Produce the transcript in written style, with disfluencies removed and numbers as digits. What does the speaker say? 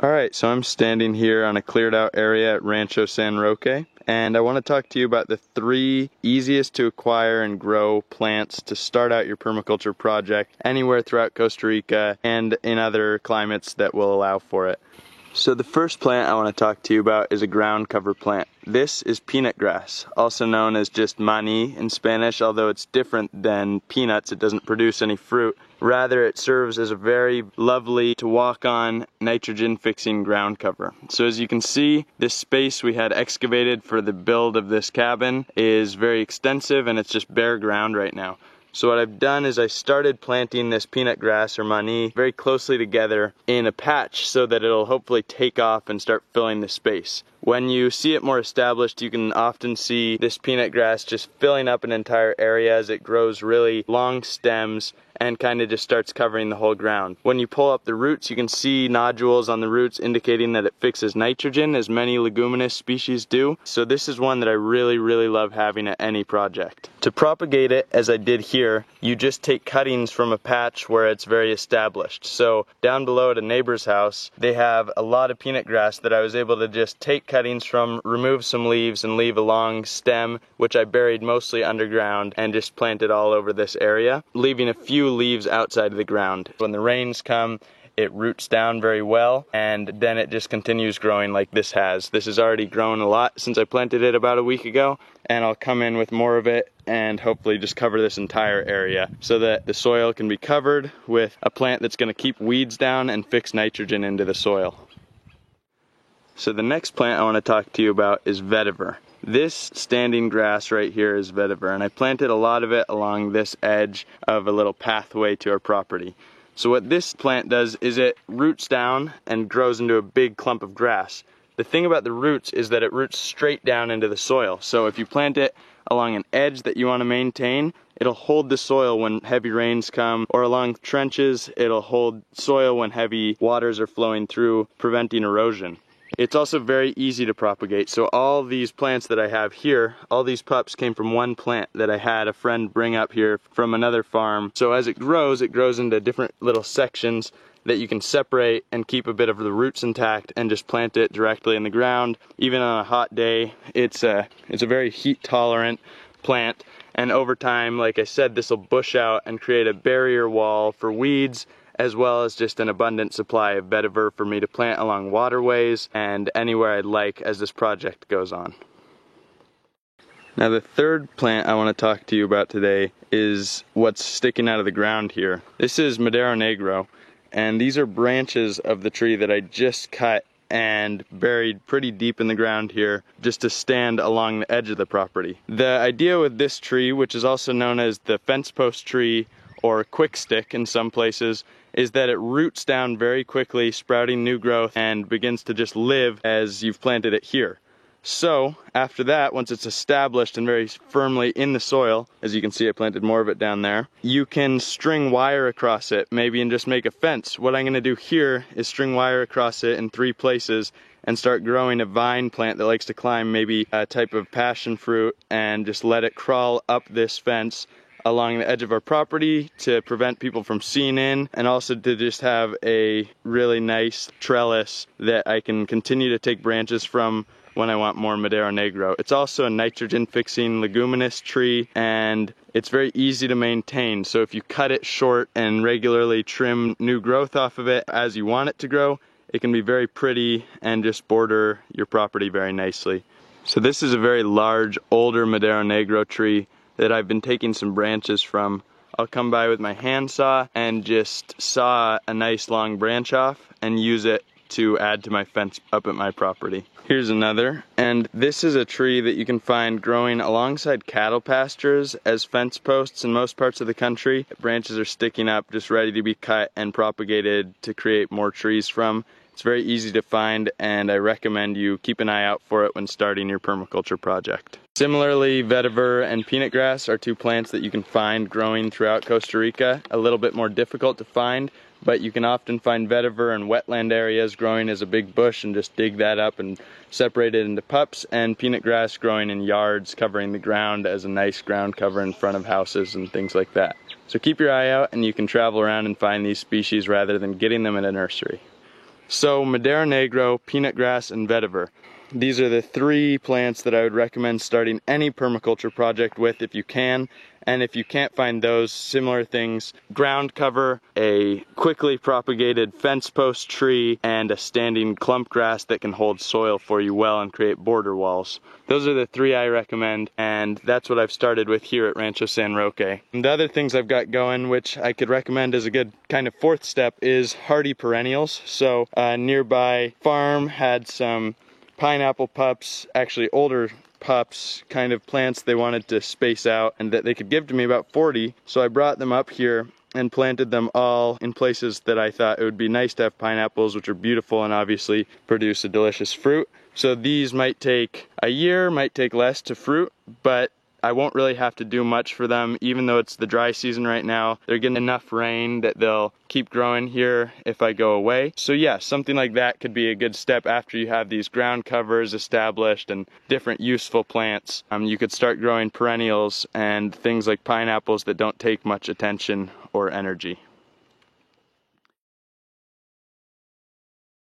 Alright, so I'm standing here on a cleared out area at Rancho San Roque, and I want to talk to you about the 3 easiest to acquire and grow plants to start out your permaculture project anywhere throughout Costa Rica and in other climates that will allow for it. So the first plant I want to talk to you about is a ground cover plant. This is peanut grass, also known as just mani in Spanish, although it's different than peanuts. It doesn't produce any fruit. Rather, it serves as a very lovely to walk on nitrogen fixing ground cover. So as you can see, this space we had excavated for the build of this cabin is very extensive and it's just bare ground right now. So what I've done is I started planting this peanut grass or mani very closely together in a patch so that it'll hopefully take off and start filling the space. When you see it more established, you can often see this peanut grass just filling up an entire area as it grows really long stems and kind of just starts covering the whole ground. When you pull up the roots, you can see nodules on the roots indicating that it fixes nitrogen, as many leguminous species do. So this is one that I really love having at any project. To propagate it, as I did here, you just take cuttings from a patch where it's very established. So down below at a neighbor's house, they have a lot of peanut grass that I was able to just take cuttings from, remove some leaves, and leave a long stem, which I buried mostly underground and just planted all over this area, leaving a few leaves outside of the ground. When the rains come, it roots down very well, and then it just continues growing like this has. This has already grown a lot since I planted it about a week ago, and I'll come in with more of it and hopefully just cover this entire area so that the soil can be covered with a plant that's going to keep weeds down and fix nitrogen into the soil. So the next plant I want to talk to you about is vetiver. This standing grass right here is vetiver, and I planted a lot of it along this edge of a little pathway to our property. So what this plant does is it roots down and grows into a big clump of grass. The thing about the roots is that it roots straight down into the soil. So if you plant it along an edge that you want to maintain, it'll hold the soil when heavy rains come, or along trenches, it'll hold soil when heavy waters are flowing through, preventing erosion. It's also very easy to propagate. So all these plants that I have here, all these pups came from one plant that I had a friend bring up here from another farm. So as it grows into different little sections that you can separate and keep a bit of the roots intact and just plant it directly in the ground. Even on a hot day, it's a very heat tolerant plant. And over time, like I said, this will bush out and create a barrier wall for weeds, as well as just an abundant supply of vetiver for me to plant along waterways and anywhere I'd like as this project goes on. Now the third plant I want to talk to you about today is what's sticking out of the ground here. This is Madero Negro, and these are branches of the tree that I just cut and buried pretty deep in the ground here just to stand along the edge of the property. The idea with this tree, which is also known as the fence post tree or quick stick in some places, is that it roots down very quickly, sprouting new growth, and begins to just live as you've planted it here. So after that, once it's established and very firmly in the soil, as you can see I planted more of it down there, you can string wire across it maybe and just make a fence. What I'm going to do here is string wire across it in 3 places and start growing a vine plant that likes to climb, maybe a type of passion fruit, and just let it crawl up this fence along the edge of our property to prevent people from seeing in, and also to just have a really nice trellis that I can continue to take branches from when I want more Madero Negro. It's also a nitrogen fixing leguminous tree, and it's very easy to maintain. So if you cut it short and regularly trim new growth off of it as you want it to grow, it can be very pretty and just border your property very nicely. So this is a very large, older Madero Negro tree that I've been taking some branches from. I'll come by with my handsaw and just saw a nice long branch off and use it to add to my fence up at my property. Here's another, and this is a tree that you can find growing alongside cattle pastures as fence posts in most parts of the country. Branches are sticking up, just ready to be cut and propagated to create more trees from. It's very easy to find, and I recommend you keep an eye out for it when starting your permaculture project. Similarly, vetiver and peanut grass are 2 plants that you can find growing throughout Costa Rica. A little bit more difficult to find, but you can often find vetiver in wetland areas growing as a big bush and just dig that up and separate it into pups, and peanut grass growing in yards covering the ground as a nice ground cover in front of houses and things like that. So keep your eye out, and you can travel around and find these species rather than getting them in a nursery. So Madera Negro, peanut grass, and vetiver. These are the 3 plants that I would recommend starting any permaculture project with if you can. And if you can't find those, similar things: ground cover, a quickly propagated fence post tree, and a standing clump grass that can hold soil for you well and create border walls. Those are the 3 I recommend, and that's what I've started with here at Rancho San Roque. And the other things I've got going, which I could recommend as a good kind of 4th step, is hardy perennials. So a nearby farm had some pineapple pups, actually older pups, kind of plants they wanted to space out and that they could give to me, about 40. So I brought them up here and planted them all in places that I thought it would be nice to have pineapples, which are beautiful and obviously produce a delicious fruit. So these might take a year, might take less to fruit, but I won't really have to do much for them. Even though it's the dry season right now, they're getting enough rain that they'll keep growing here if I go away. So yeah, something like that could be a good step after you have these ground covers established and different useful plants. You could start growing perennials and things like pineapples that don't take much attention or energy.